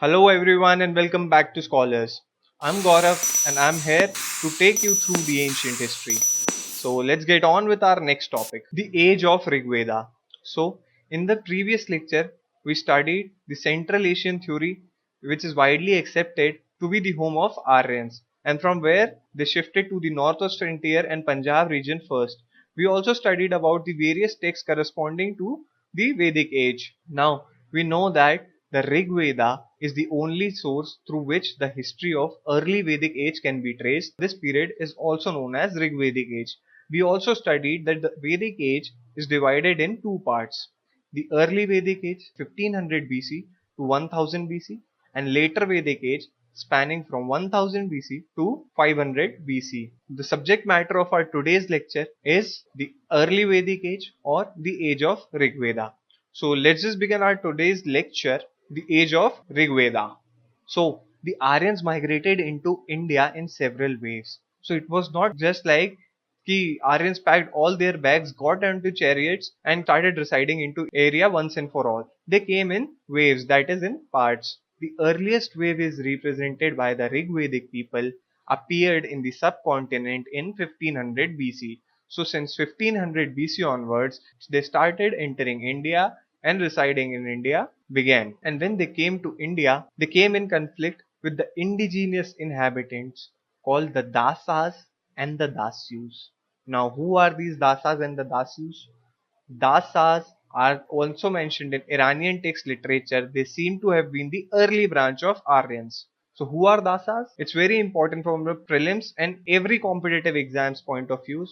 Hello everyone and welcome back to Scholars. I'm Gaurav and I'm here to take you through the ancient history. So let's get on with our next topic, the Age of Rig Veda. So in the previous lecture, we studied the Central Asian theory, which is widely accepted to be the home of Aryans, and from where they shifted to the northwest frontier and Punjab region first. We also studied about the various texts corresponding to the Vedic age. Now we know that the Rig Veda is the only source through which the history of early Vedic age can be traced. This period is also known as Rig Vedic age. We also studied that the Vedic age is divided in two parts. The early Vedic age 1500 BC to 1000 BC and later Vedic age spanning from 1000 BC to 500 BC. The subject matter of our today's lecture is the early Vedic age or the age of Rig Veda. So let's just begin our today's lecture, the age of Rig Veda. So the Aryans migrated into India in several ways. So it was not just like the Aryans packed all their bags, got onto chariots and started residing into area once and for all. They came in waves, that is in parts. The earliest wave is represented by the Rig Vedic people appeared in the subcontinent in 1500 BC. So since 1500 BC onwards, they started entering India and residing in India began. And when they came to India, they came in conflict with the indigenous inhabitants called the Dasas and the Dasyus. Now, who are these Dasas and the Dasyus? Dasas are also mentioned in Iranian text literature. They seem to have been the early branch of Aryans. So who are Dasas? It's very important from the prelims and every competitive exams point of view.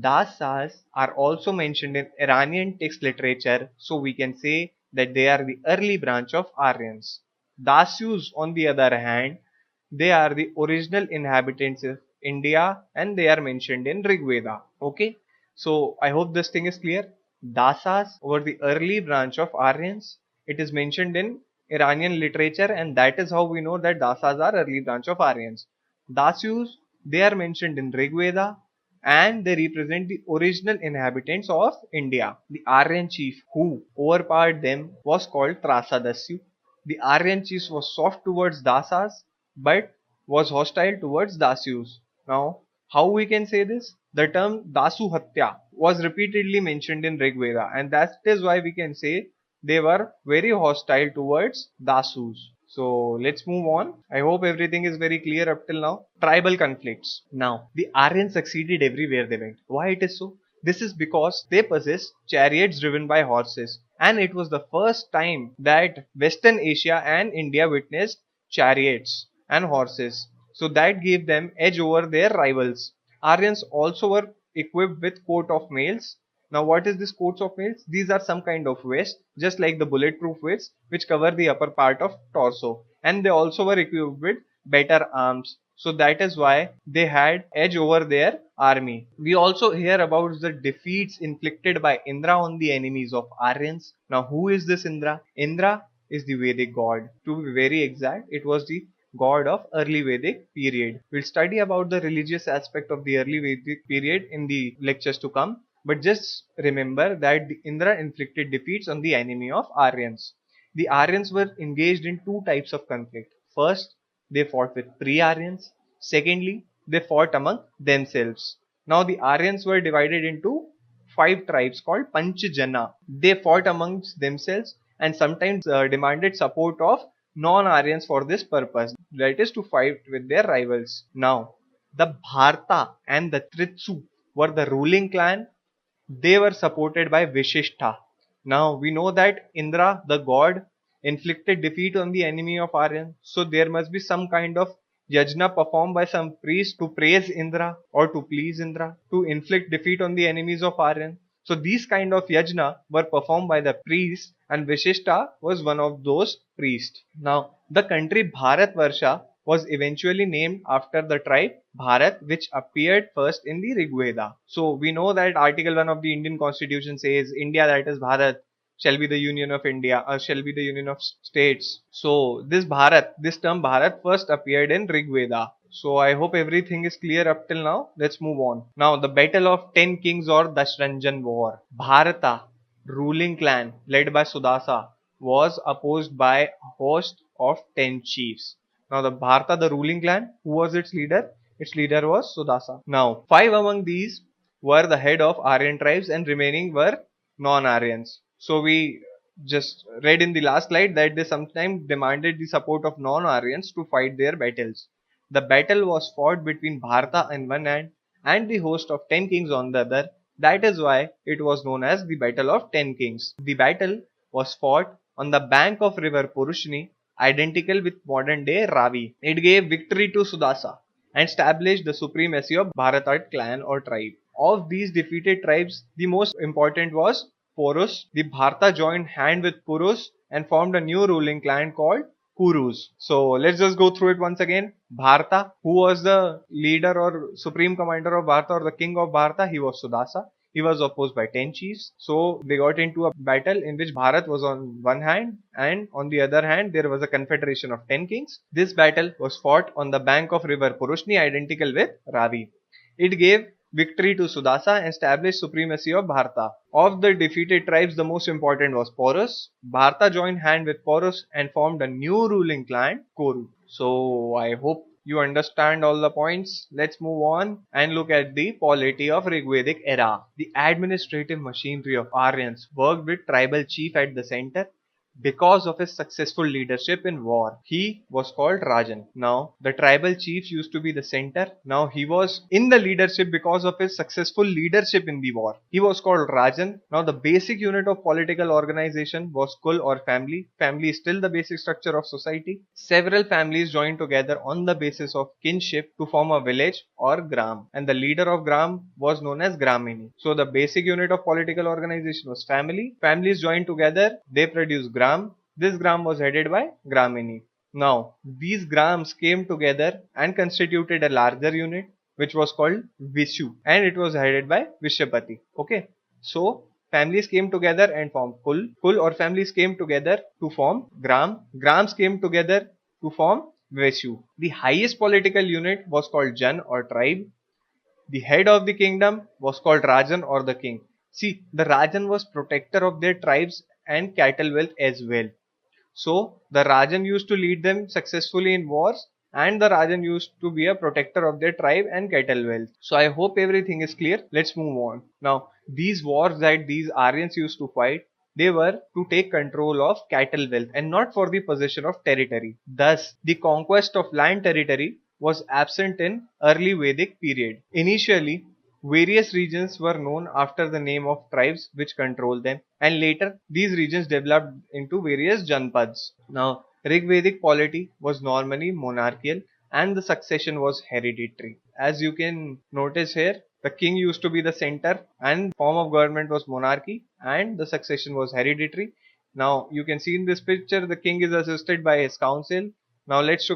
Dasas are also mentioned in Iranian text literature, so we can say that they are the early branch of Aryans. Dasyus, on the other hand, they are the original inhabitants of India and they are mentioned in Rig Veda. Okay, so I hope this thing is clear. Dasas were the early branch of Aryans. It is mentioned in Iranian literature, and that is how we know that Dasas are early branch of Aryans. Dasyus, they are mentioned in Rig Veda and they represent the original inhabitants of India. The Aryan chief who overpowered them was called Trasadasyu. The Aryan chief was soft towards Dasas but was hostile towards Dasyus. Now, how we can say this? The term Dasu Hatya was repeatedly mentioned in Rig Veda, and that is why we can say they were very hostile towards Dasus. So let's move on. I hope everything is very clear up till now. Tribal conflicts. Now, the Aryans succeeded everywhere they went. Why it is so? This is because they possessed chariots driven by horses, and it was the first time that Western Asia and India witnessed chariots and horses. So that gave them edge over their rivals. Aryans also were equipped with coat of mails. Now what is this coats of mails? These are some kind of vest, just like the bulletproof vests which cover the upper part of torso. And they also were equipped with better arms. So that is why they had edge over their army. We also hear about the defeats inflicted by Indra on the enemies of Aryans. Now who is this Indra? Indra is the Vedic god. To be very exact, it was the god of early Vedic period. We'll study about the religious aspect of the early Vedic period in the lectures to come. But just remember that the Indra inflicted defeats on the enemy of Aryans. The Aryans were engaged in two types of conflict. First, they fought with pre-Aryans. Secondly, they fought among themselves. Now the Aryans were divided into five tribes called Panchjana. They fought amongst themselves and sometimes demanded support of non-Aryans for this purpose, that is to fight with their rivals. Now, the Bharta and the Tritsu were the ruling clan. They were supported by Vishishta. Now we know that Indra, the god, inflicted defeat on the enemy of Aryan. So there must be some kind of yajna performed by some priest to praise Indra or to please Indra, to inflict defeat on the enemies of Aryan. So these kind of yajna were performed by the priests and Vishishta was one of those priests. Now the country Bharatvarsha was eventually named after the tribe Bharat, which appeared first in the Rig Veda. So we know that Article 1 of the Indian Constitution says India, that is Bharat, shall be the union of India or shall be the union of states. So this Bharat, this term Bharat first appeared in Rig Veda. So I hope everything is clear up till now. Let's move on. Now the Battle of 10 Kings or Dashranjan War. Bharata, ruling clan led by Sudasa, was opposed by a host of 10 chiefs. Now the Bharata, the ruling clan, who was its leader? Its leader was Sudasa. Now 5 among these were the head of Aryan tribes and remaining were non-Aryans. So we just read in the last slide that they sometimes demanded the support of non-Aryans to fight their battles. The battle was fought between Bharata on one hand and the host of 10 kings on the other. That is why it was known as the Battle of 10 Kings. The battle was fought on the bank of river Purushni, identical with modern day Ravi. It gave victory to Sudasa and established the supremacy of Bharata clan or tribe. Of these defeated tribes, the most important was Porus. The Bharata joined hand with Purus and formed a new ruling clan called Kurus. So let's just go through it once again. Bharata, who was the leader or supreme commander of Bharata or the king of Bharata, he was Sudasa. He was opposed by 10 chiefs. So they got into a battle in which Bharat was on one hand and on the other hand there was a confederation of 10 kings. This battle was fought on the bank of river Purushni, identical with Ravi. It gave victory to Sudasa and established supremacy of Bharata. Of the defeated tribes, the most important was Porus. Bharata joined hand with Porus and formed a new ruling clan, Koru. So I hope you understand all the points. Let's move on and look at the polity of Rigvedic era. The administrative machinery of Aryans worked with tribal chief at the center. Because of his successful leadership in war, he was called Rajan. Now, the tribal chief used to be the center. Now, he was in the leadership because of his successful leadership in the war. He was called Rajan. Now, the basic unit of political organization was Kul or family. Family is still the basic structure of society. Several families joined together on the basis of kinship to form a village or gram. And the leader of gram was known as Gramini. So, the basic unit of political organization was family. Families joined together. They produced gram. This gram was headed by Gramini. Now, these grams came together and constituted a larger unit which was called Vishu and it was headed by Vishyapati. Okay. So, families came together and formed Kul. Kul or families came together to form Gram. Grams came together to form Vishu. The highest political unit was called Jan or tribe. The head of the kingdom was called Rajan or the king. See, the Rajan was protector of their tribes and cattle wealth as well. So the Rajan used to lead them successfully in wars and the Rajan used to be a protector of their tribe and cattle wealth. So I hope everything is clear. Let's move on. Now these wars that these Aryans used to fight, they were to take control of cattle wealth and not for the possession of territory. Thus the conquest of land territory was absent in early Vedic period. Initially, various regions were known after the name of tribes which controlled them, and later these regions developed into various janpads. Now, Rigvedic polity was normally monarchical and the succession was hereditary. As you can notice here, the king used to be the center and form of government was monarchy and the succession was hereditary. Now, you can see in this picture the king is assisted by his council. Now let's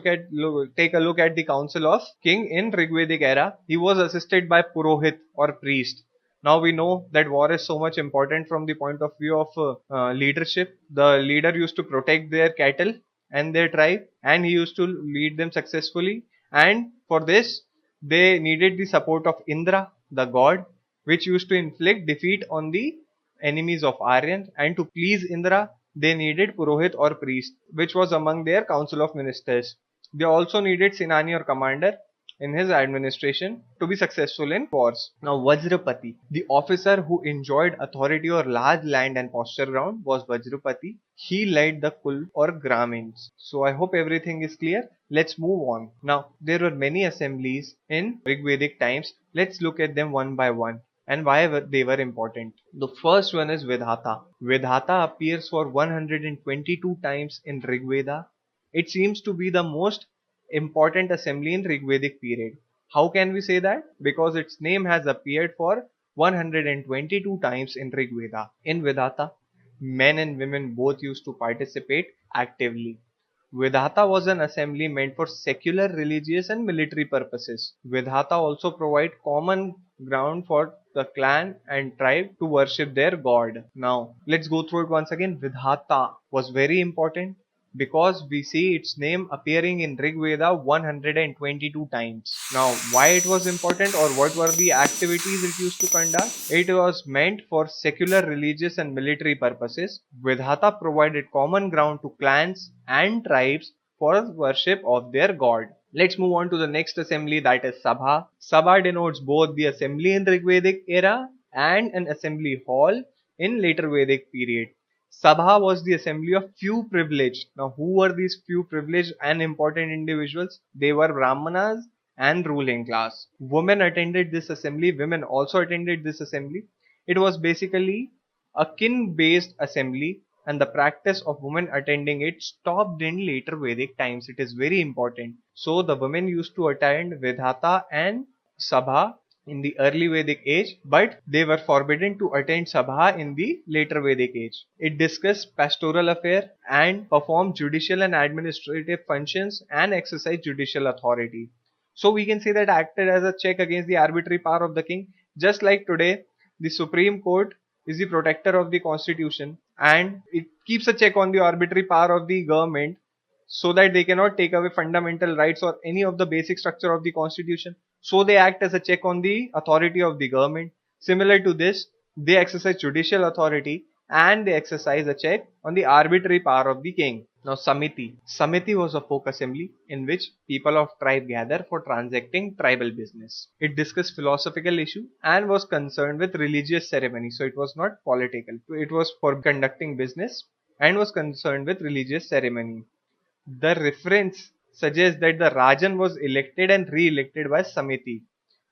take a look at the council of king in Rigvedic era. He was assisted by Purohit or priest. Now we know that war is so much important from the point of view of leadership. The leader used to protect their cattle and their tribe and he used to lead them successfully. And for this, they needed the support of Indra, the god, which used to inflict defeat on the enemies of Aryan. And to please Indra, they needed Purohit or priest, which was among their council of ministers. They also needed Senani or commander in his administration to be successful in wars. Now Vajrapati, the officer who enjoyed authority or large land and pasture ground was Vajrapati. He led the Kul or Gramins. So I hope everything is clear. Let's move on. Now there were many assemblies in Rigvedic times. Let's look at them one by one and why they were important. The first one is Vidhata. Vidhata appears for 122 times in Rig Veda. It seems to be the most important assembly in Rigvedic period. How can we say that? Because its name has appeared for 122 times in Rig Veda. In Vidhata, men and women both used to participate actively. Vidhata was an assembly meant for secular, religious and military purposes. Vidhata also provide common ground for the clan and tribe to worship their god. Now, let's go through it once again. Vidhata was very important. because we see its name appearing in Rig Veda 122 times. Now, why it was important or what were the activities it used to conduct? It was meant for secular, religious and military purposes. Vedanta provided common ground to clans and tribes for worship of their god. Let's move on to the next assembly, that is Sabha. Sabha denotes both the assembly in the Rigvedic era and an assembly hall in later Vedic period. Sabha was the assembly of few privileged. Now, who were these few privileged and important individuals? They were Brahmanas and ruling class. Women attended this assembly. Women also attended this assembly. It was basically a kin-based assembly, and the practice of women attending it stopped in later Vedic times. It is very important. So the women used to attend Vedhata and Sabha in the early Vedic age, but they were forbidden to attend Sabha in the later Vedic age. It discussed pastoral affair and performed judicial and administrative functions and exercised judicial authority. So we can say that acted as a check against the arbitrary power of the king. Just like today, the Supreme Court is the protector of the constitution and it keeps a check on the arbitrary power of the government so that they cannot take away fundamental rights or any of the basic structure of the constitution. So they act as a check on the authority of the government. Similar to this, they exercise judicial authority and they exercise a check on the arbitrary power of the king. Now Samiti. Samiti was a folk assembly in which people of tribe gather for transacting tribal business. It discussed philosophical issue and was concerned with religious ceremony. So it was not political. It was for conducting business and was concerned with religious ceremony. The reference suggests that the Rajan was elected and re-elected by Samiti.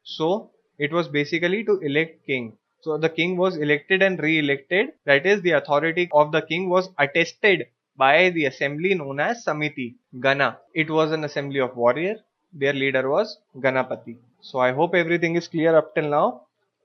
So it was basically to elect king. So the king was elected and re-elected. That is, the authority of the king was attested by the assembly known as Samiti. Gana. It was an assembly of warrior. Their leader was Ganapati. So I hope everything is clear up till now.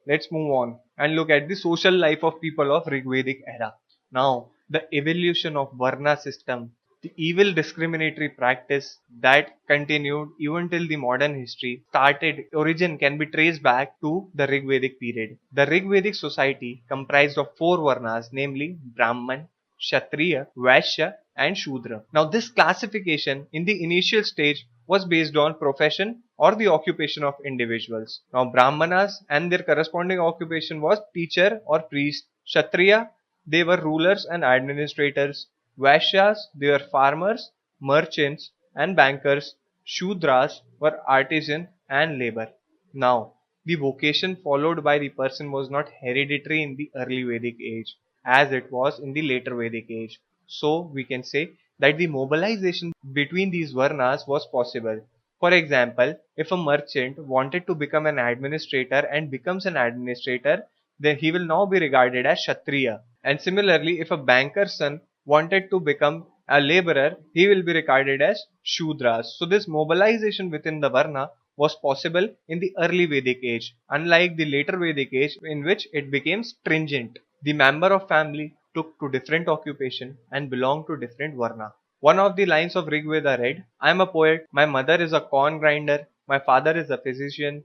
Let's move on and look at the social life of people of Rigvedic era. Now, the evolution of Varna system, the evil discriminatory practice that continued even till the modern history started origin can be traced back to the Rigvedic period. The Rigvedic society comprised of four Varnas, namely Brahman, Kshatriya, Vaishya and Shudra. Now this classification in the initial stage was based on profession or the occupation of individuals. Now Brahmanas and their corresponding occupation was teacher or priest. Kshatriya, they were rulers and administrators. Vaishyas, they were farmers, merchants and bankers. Shudras were artisan and labor. Now, the vocation followed by the person was not hereditary in the early Vedic age as it was in the later Vedic age. So, we can say that the mobilization between these varnas was possible. For example, if a merchant wanted to become an administrator and becomes an administrator, then he will now be regarded as Kshatriya. And similarly, if a banker's son wanted to become a laborer, he will be regarded as Shudras. So this mobilization within the Varna was possible in the early Vedic age, unlike the later Vedic age in which it became stringent. The member of family took to different occupation and belonged to different Varna. One of the lines of Rig Veda read, I am a poet, my mother is a corn grinder, my father is a physician.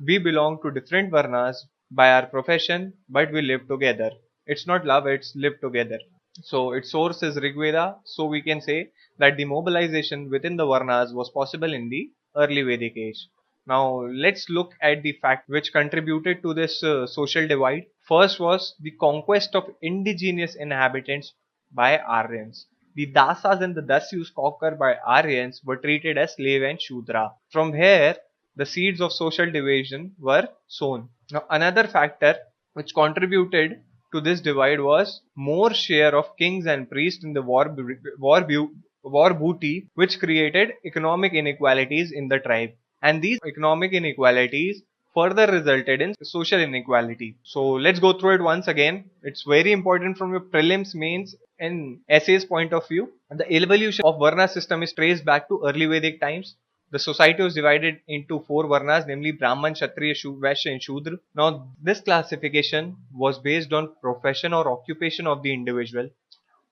We belong to different Varnas by our profession, but we live together. It's not love, it's live together. So its source is Rig Veda. So we can say that the mobilization within the Varnas was possible in the early Vedic age. Now let's look at the fact which contributed to this social divide. First was the conquest of indigenous inhabitants by Aryans. The Dasas and the Dasyus conquered by Aryans were treated as slave and Shudra. From here, the seeds of social division were sown. Now another factor which contributed to this divide was more share of kings and priests in the war booty, which created economic inequalities in the tribe. And these economic inequalities further resulted in social inequality. So let's go through it once again. It's very important from your prelims, mains and essays point of view. The evolution of Varna system is traced back to early Vedic times. The society was divided into four varnas, namely Brahman, Kshatriya, Vaishya and Shudra. Now this classification was based on profession or occupation of the individual.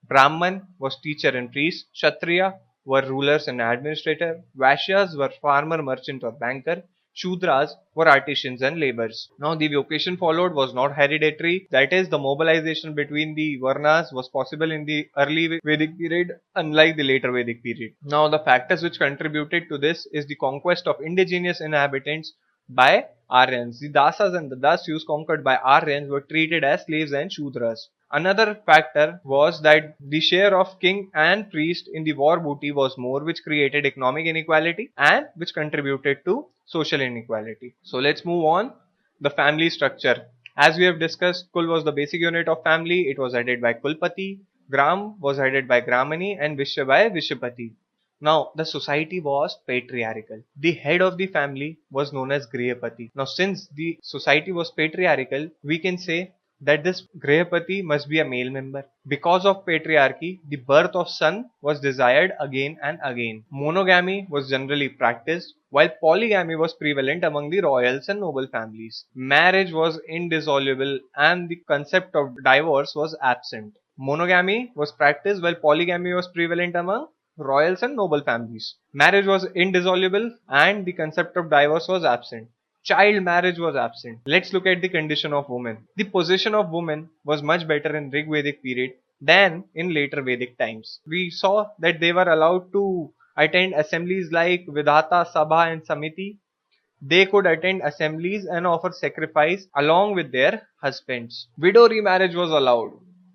Brahman was teacher and priest, Kshatriya were rulers and administrator, Vaishyas were farmer, merchant or banker, Shudras were artisans and laborers. Now the vocation followed was not hereditary, that is, the mobilization between the Varnas was possible in the early Vedic period unlike the later Vedic period. Now the factors which contributed to this is the conquest of indigenous inhabitants by Aryans. The Dasas and the Dasyus conquered by Aryans were treated as slaves and Shudras. Another factor was that the share of king and priest in the war booty was more, which created economic inequality and which contributed to social inequality. So let's move on. The family structure. As we have discussed, Kul was the basic unit of family. It was headed by Kulpati, Gram was headed by Gramani, and Vishya by Vishyapati. Now, the society was patriarchal. The head of the family was known as Grihapati. Now, since the society was patriarchal, we can say that this Grihapati must be a male member. Because of patriarchy, the birth of son was desired again and again. Monogamy was generally practiced, while polygamy was prevalent among the royals and noble families. Marriage was indissoluble and the concept of divorce was absent. Monogamy was practiced while polygamy was prevalent among royals and noble families. Marriage was indissoluble and the concept of divorce was absent. Child marriage was absent. Let's look at the condition of women. The position of women was much better in Rig Vedic period than in later Vedic times. We saw that they were allowed to attend assemblies like Vidhata, Sabha and Samiti. They could attend assemblies and offer sacrifice along with their husbands. Widow remarriage was allowed.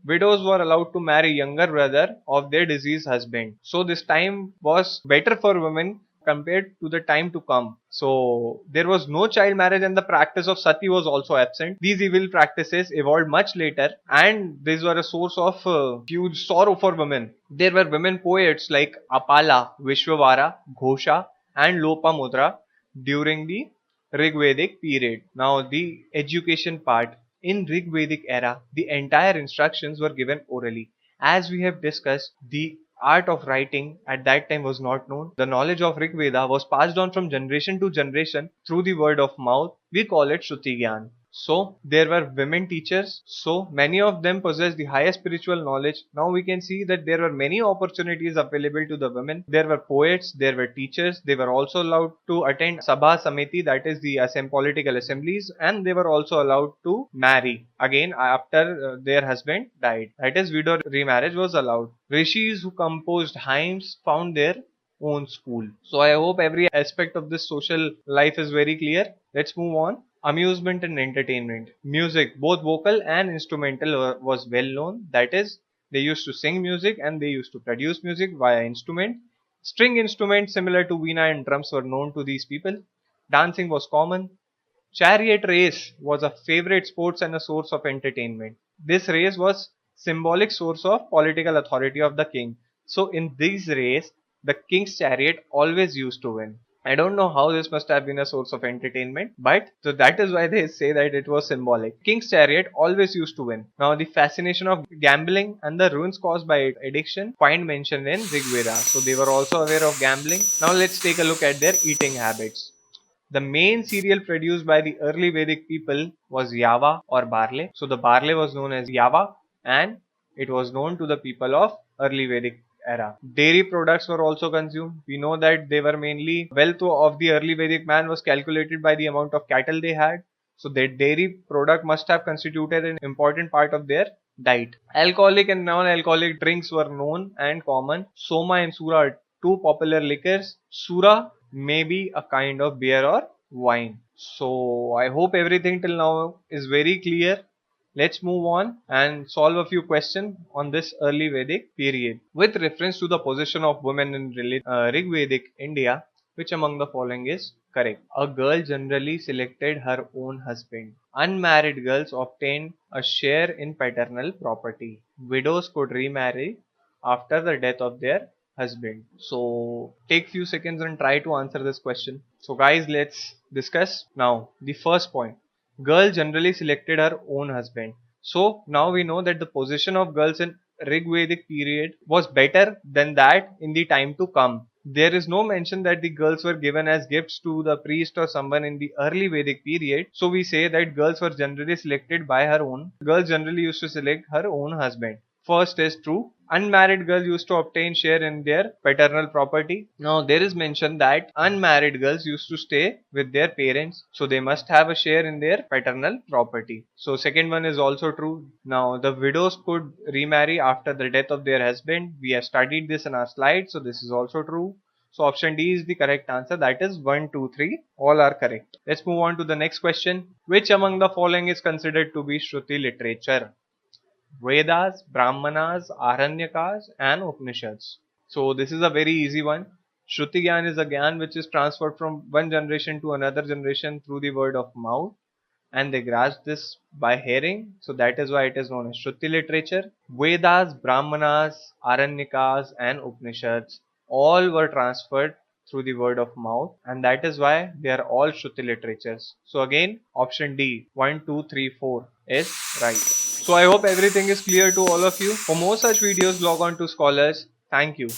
Widows were allowed to marry younger brother of their deceased husband. So this time was better for women compared to the time to come. So there was no child marriage and the practice of sati was also absent. These evil practices evolved much later and these were a source of huge sorrow for women. There were women poets like Apala, Vishwavara, Ghosha and Lopamudra during the Rig Vedic period. Now the education part. In Rig Vedic era, the entire instructions were given orally. As we have discussed, the art of writing at that time was not known. The knowledge of Rig Veda was passed on from generation to generation through the word of mouth. We call it Shruti Gyan. So there were women teachers. So many of them possessed the highest spiritual knowledge. Now we can see that there were many opportunities available to the women. There were poets, there were teachers. They were also allowed to attend Sabha Samiti, that is the political assemblies, and they were also allowed to marry again after their husband died. That is, widow remarriage was allowed. Rishis who composed hymns found their own school. So I hope every aspect of this social life is very clear. Let's move on. Amusement and entertainment. Music, both vocal and instrumental, was well known. That is, they used to sing music and they used to produce music via instrument. String instruments similar to veena and drums were known to these people. Dancing was common. Chariot race was a favorite sports and a source of entertainment. This race was symbolic source of political authority of the king. So in this race, the king's chariot always used to win. I don't know how this must have been a source of entertainment, but so that is why they say that it was symbolic. King's chariot always used to win. Now the fascination of gambling and the ruins caused by addiction find mention in Rig Veda. So they were also aware of gambling. Now let's take a look at their eating habits. The main cereal produced by the early Vedic people was Yava or barley. So the barley was known as Yava and it was known to the people of early Vedic era. Dairy products were also consumed. We know that they were mainly wealth of the early Vedic man was calculated by the amount of cattle they had. So that dairy product must have constituted an important part of their diet. Alcoholic and non-alcoholic drinks were known and common. Soma and Sura are two popular liquors. Sura may be a kind of beer or wine. So I hope everything till now is very clear. Let's move on and solve a few questions on this early Vedic period. With reference to the position of women in Rig Vedic India, which among the following is correct? A girl generally selected her own husband. Unmarried girls obtained a share in paternal property. Widows could remarry after the death of their husband. So take few seconds and try to answer this question. So guys, let's discuss now the first point. Girl generally selected her own husband. So now we know that the position of girls in Rig Vedic period was better than that in the time to come. There is no mention that the girls were given as gifts to the priest or someone in the early Vedic period. So we say that girls were generally selected by her own. Girls generally used to select her own husband. First is true. Unmarried girls used to obtain share in their paternal property. Now there is mention that unmarried girls used to stay with their parents, so they must have a share in their paternal property. So second one is also true. Now the widows could remarry after the death of their husband. We have studied this in our slide, so this is also true. So option D is the correct answer. That is 1, 2, 3. All are correct. Let's move on to the next question. Which among the following is considered to be Shruti literature? Vedas, Brahmanas, Aranyakas, and Upanishads. So this is a very easy one. Shruti Gyan is a Gyan which is transferred from one generation to another generation through the word of mouth, and they grasp this by hearing. So that is why it is known as Shruti literature. Vedas, Brahmanas, Aranyakas, and Upanishads all were transferred through the word of mouth, and that is why they are all Shruti literatures. So again, option D, 1, 2, 3, 4 is right. So I hope everything is clear to all of you. For more such videos, log on to Scholars. Thank you.